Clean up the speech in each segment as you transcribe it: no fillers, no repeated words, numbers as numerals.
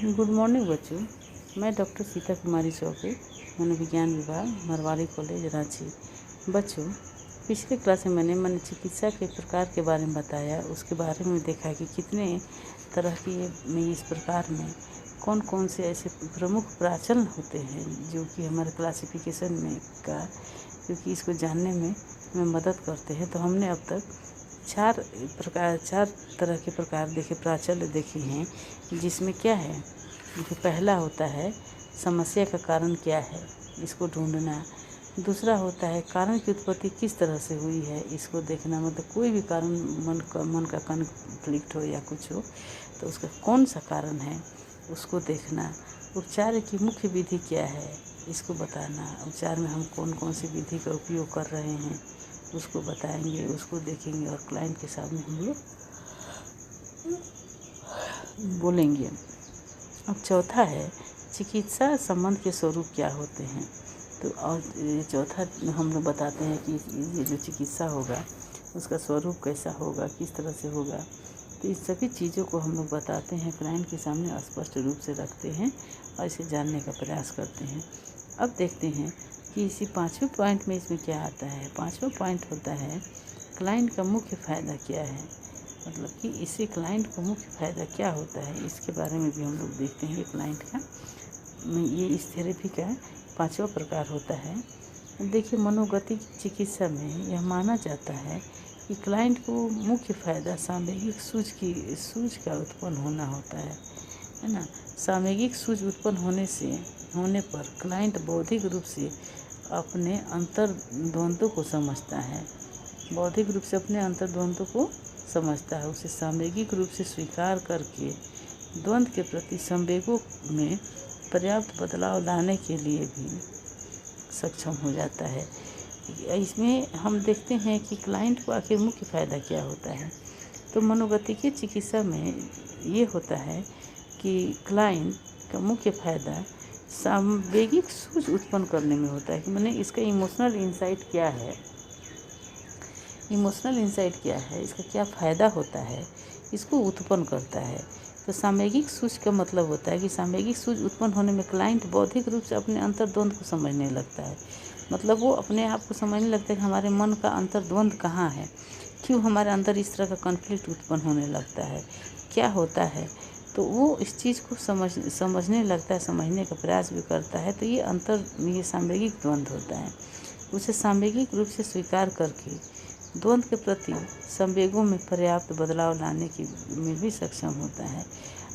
Good morning बच्चों। मैं doctor Sita कुमारी चौबे, मनोविज्ञान विभाग, मरवाड़ी कॉलेज, रांची। बच्चों, पिछले क्लास में मैंने मन चिकित्सा के प्रकार के बारे में बताया। उसके बारे में देखा कि कितने तरह की इस प्रकार में कौन कौन से ऐसे प्रमुख प्राचलन होते हैं जो कि हमारे क्लासिफिकेशन में का क्योंकि इसको जानने में हमें मदद करते हैं। तो हमने अब तक चार तरह के प्रकार देखे, प्राचल्य देखे हैं, जिसमें क्या है, जो पहला होता है समस्या का कारण क्या है, इसको ढूंढना। दूसरा होता है कारण की उत्पत्ति किस तरह से हुई है, इसको देखना। मतलब कोई भी कारण मन का कॉन्फ्लिक्ट हो या कुछ हो तो उसका कौन सा कारण है उसको देखना। उपचार की मुख्य विधि क्या है, इसको बताना। उपचार में हम कौन कौन सी विधि का उपयोग कर रहे हैं उसको बताएंगे, उसको देखेंगे और क्लाइंट के सामने हम लोग बोलेंगे। अब चौथा है चिकित्सा संबंध के स्वरूप क्या होते हैं। तो और चौथा हम लोग बताते हैं कि ये जो चिकित्सा होगा उसका स्वरूप कैसा होगा, किस तरह से होगा। तो इस सभी चीज़ों को हम लोग बताते हैं, क्लाइंट के सामने स्पष्ट रूप से रखते हैं और इसे जानने का प्रयास करते हैं। अब देखते हैं कि इसी 5वें पॉइंट में इसमें क्या आता है। 5वां पॉइंट होता है क्लाइंट का मुख्य फ़ायदा क्या है। मतलब कि इससे क्लाइंट को मुख्य फ़ायदा क्या होता है, इसके बारे में भी हम लोग देखते हैं कि क्लाइंट का ये इस थेरेपी का 5वां प्रकार होता है। देखिए, मनोगतिक चिकित्सा में यह माना जाता है कि क्लाइंट को मुख्य फ़ायदा सामयिक सूझ का उत्पन्न होना होता है ना। सामयिक सूझ उत्पन्न होने पर क्लाइंट बौद्धिक रूप से अपने अंतर्द्वंद्व को समझता है। बौद्धिक रूप से अपने अंतर्द्वंद्व को समझता है, उसे सामयिक रूप से स्वीकार करके द्वंद्व के प्रति संवेगों में पर्याप्त बदलाव लाने के लिए भी सक्षम हो जाता है। इसमें हम देखते हैं कि क्लाइंट को आखिर मुख्य फ़ायदा क्या होता है। तो मनोगतिकीय चिकित्सा में ये होता है कि क्लाइंट का मुख्य फ़ायदा सामवेगिक सूझ उत्पन्न करने में होता है कि मैंने इसका इमोशनल इंसाइट क्या है, इसका क्या फ़ायदा होता है, इसको उत्पन्न करता है। तो सामयिक सूझ का मतलब होता है कि सामयिक सूझ उत्पन्न होने में क्लाइंट बौद्धिक रूप से अपने अंतर्द्वंद को समझने लगता है। मतलब वो अपने आप को समझने लगता है कि हमारे मन का अंतर्द्वंद कहाँ है, क्यों हमारे अंदर इस तरह का कॉन्फ्लिक्ट उत्पन्न होने लगता है, क्या होता है। तो वो इस चीज़ को समझने लगता है, समझने का प्रयास भी करता है। तो ये सामयिक द्वंद होता है। उसे सामयिक रूप से स्वीकार करके द्वंद्व के प्रति संवेगों में पर्याप्त बदलाव लाने में भी सक्षम होता है।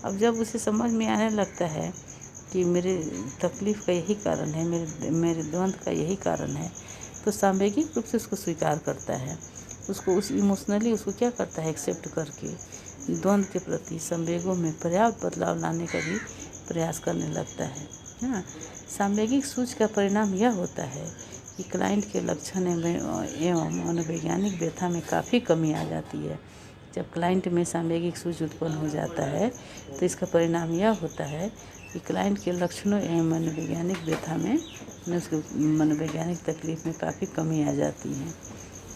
अब जब उसे समझ में आने लगता है कि मेरे तकलीफ़ का यही कारण है, मेरे द्वंद्व का यही कारण है, तो सामयिक रूप से उसको स्वीकार करता है। उसको इमोशनली उसको क्या करता है, एक्सेप्ट करके द्वंद्व के प्रति संवेगों में पर्याप्त बदलाव लाने का भी प्रयास करने लगता है ना। सामयिक सूझ का परिणाम यह होता है कि क्लाइंट के लक्षण एवं मनोवैज्ञानिक व्यथा में काफ़ी कमी आ जाती है। जब क्लाइंट में सामयिक सूझ उत्पन्न हो जाता है तो इसका परिणाम यह होता है कि क्लाइंट के लक्षणों एवं मनोवैज्ञानिक व्यथा में उसके मनोवैज्ञानिक तकलीफ में काफ़ी कमी आ जाती है।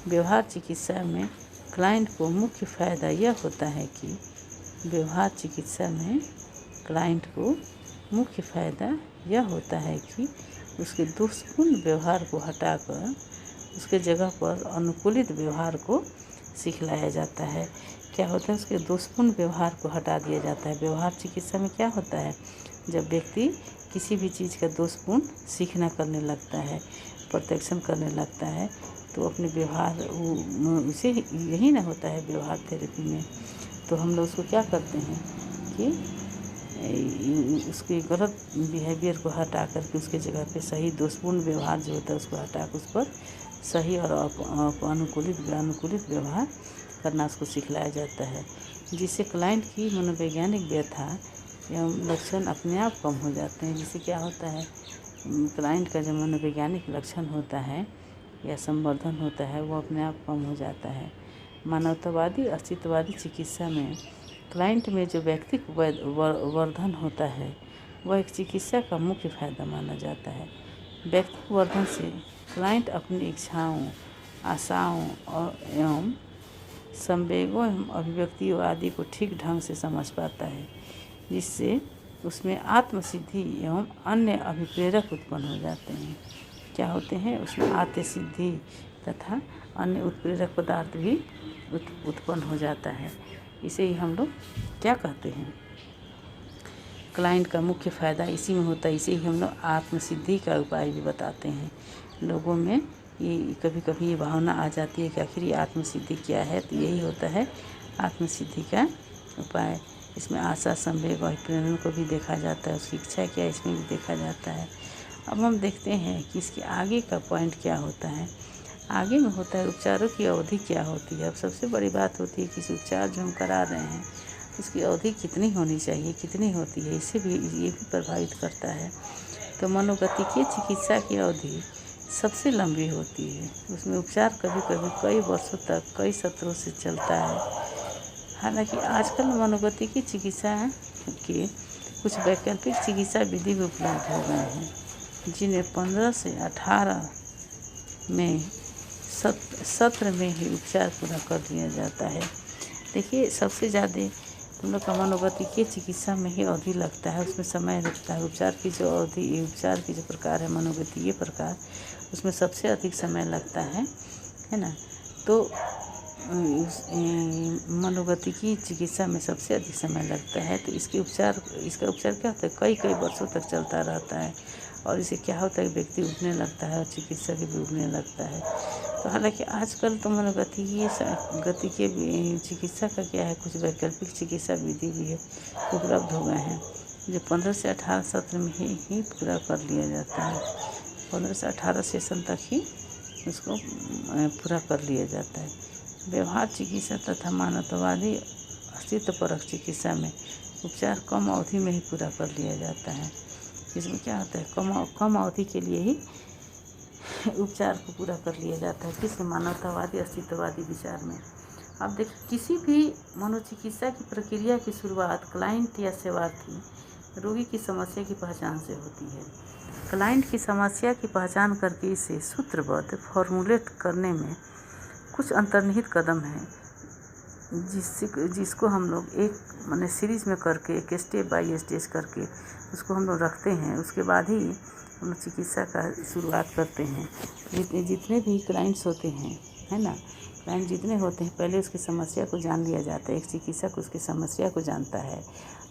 व्यवहार चिकित्सा में क्लाइंट को मुख्य फ़ायदा यह होता है कि उसके दोषपूर्ण व्यवहार को हटाकर उसके जगह पर अनुकूलित व्यवहार को सिखलाया जाता है। क्या होता है, उसके दोषपूर्ण व्यवहार को हटा दिया जाता है। व्यवहार चिकित्सा में क्या होता है, जब व्यक्ति किसी भी चीज़ का दोषपूर्ण सीखना करने लगता है, प्रत्यक्षण करने लगता है, तो अपने व्यवहार उसे यही ना होता है व्यवहार थेरेपी में। तो हम लोग उसको क्या करते हैं कि उसके गलत बिहेवियर को हटा करके उसके जगह पे सही दोषपूर्ण व्यवहार जो होता है उसको हटा कर उस पर सही और अनुकूलित व्यवहार करना उसको सिखलाया जाता है, जिससे क्लाइंट की मनोवैज्ञानिक व्यथा एवं लक्षण अपने आप कम हो जाते हैं। जिससे क्या होता है, क्लाइंट का जो मनोवैज्ञानिक लक्षण होता है या संवर्धन होता है वो अपने आप कम हो जाता है। मानवतावादी अस्तित्ववादी चिकित्सा में क्लाइंट में जो व्यक्तिक वर्धन होता है वह एक चिकित्सा का मुख्य फ़ायदा माना जाता है। व्यक्तिक वर्धन से क्लाइंट अपनी इच्छाओं, आशाओं एवं संवेगों एवं अभिव्यक्तियों आदि को ठीक ढंग से समझ पाता है, जिससे उसमें आत्मसिद्धि एवं अन्य अभिप्रेरक उत्पन्न हो जाते हैं। क्या होते हैं? उसमें आत्मसिद्धि तथा अन्य उत्प्रेरक पदार्थ भी उत्पन्न हो जाता है। इसे ही हम लोग क्या कहते हैं? क्लाइंट का मुख्य फ़ायदा इसी में होता है। इसे ही हम लोग आत्मसिद्धि का उपाय भी बताते हैं। लोगों में ये कभी कभी ये भावना आ जाती है कि आखिर ये आत्मसिद्धि क्या है, तो यही होता है आत्मसिद्धि का उपाय। इसमें आशा, संवेग और प्रेरणा को भी देखा जाता है, उसकी इच्छा क्या है इसमें भी देखा जाता है। अब हम देखते हैं कि इसके आगे का पॉइंट क्या होता है। आगे में होता है उपचारों की अवधि क्या होती है। अब सबसे बड़ी बात होती है किसी उपचार जो हम करा रहे हैं उसकी अवधि कितनी होनी चाहिए, कितनी होती है, इससे भी ये भी प्रभावित करता है। तो मनोगतिकीय चिकित्सा की अवधि सबसे लंबी होती है। उसमें उपचार कभी कभी कई वर्षों तक, कई सत्रों से चलता है। हालांकि आजकल मनोगतिकीय चिकित्सा के कुछ वैकल्पिक चिकित्सा विधि भी उपलब्ध हो गए हैं, जिन्हें 15 से 18 में सत्र में ही उपचार पूरा कर दिया जाता है। देखिए, सबसे ज़्यादा हम लोग का मनोगतिकीय चिकित्सा में ही अवधि लगता है, उसमें समय लगता है। उपचार की जो अवधि, उपचार की जो प्रकार है मनोगतिकीय प्रकार, उसमें सबसे अधिक समय लगता है ना। तो मनोगतिकीय चिकित्सा में सबसे अधिक समय लगता है। तो इसका उपचार क्या होता है? कई वर्षों तक चलता रहता है। और इसे क्या होता है, व्यक्ति उठने लगता है और चिकित्सक भी उठने लगता है। तो हालांकि आजकल तो मनोगतिकीय चिकित्सा का क्या है, कुछ वैकल्पिक चिकित्सा विधि भी है, उपलब्ध हो गए हैं, जो 15 से 18 सत्र में ही पूरा कर लिया जाता है। 15 से 18 सेशन तक ही उसको पूरा कर लिया जाता है। व्यवहार चिकित्सा तथा मानवतावादी अस्तित्वपरक चिकित्सा में उपचार कम अवधि में ही पूरा कर लिया जाता है। इसमें क्या होता है, कम अवधि के लिए ही उपचार को पूरा कर लिया जाता है। किस मानवतावादी अस्तित्ववादी विचार में। अब देखिए, किसी भी मनोचिकित्सा की प्रक्रिया की शुरुआत क्लाइंट या सेवार्थी रोगी की समस्या की पहचान से होती है। क्लाइंट की समस्या की पहचान करके इसे सूत्रबद्ध फॉर्मुलेट करने में कुछ अंतर्निहित कदम हैं, जिसको हम लोग एक सीरीज़ में करके, एक स्टेप बाय स्टेज करके उसको हम लोग रखते हैं। उसके बाद ही हम लोग चिकित्सा का शुरुआत करते हैं। जितने भी क्लाइंट्स होते हैं, है ना, क्लाइंट जितने होते हैं, पहले उसकी समस्या को जान लिया जाता है। एक चिकित्सक उसकी समस्या को जानता है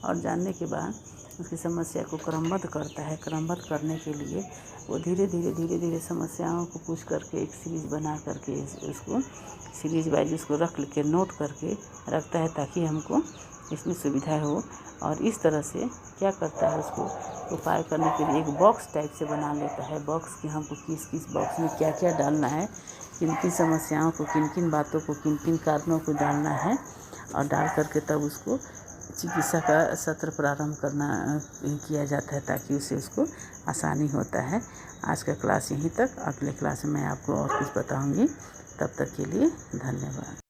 और जानने के बाद उसकी समस्या को क्रमबद्ध करता है। क्रमबद्ध करने के लिए वो धीरे धीरे समस्याओं को पूछ करके एक सीरीज बना करके उसको सीरीज वाइज उसको रख के नोट करके रखता है, ताकि हमको इसमें सुविधा हो। और इस तरह से क्या करता है, उसको उपाय करने के लिए एक बॉक्स टाइप से बना लेता है। बॉक्स कि हमको किस बॉक्स में क्या क्या डालना है, किन किन समस्याओं को, किन किन बातों को, किन किन कारणों को डालना है, और डाल करके तब उसको चिकित्सा का सत्र प्रारंभ किया जाता है, ताकि उसको आसानी होता है। आज का क्लास यहीं तक। अगले क्लास में मैं आपको और कुछ बताऊंगी। तब तक के लिए धन्यवाद।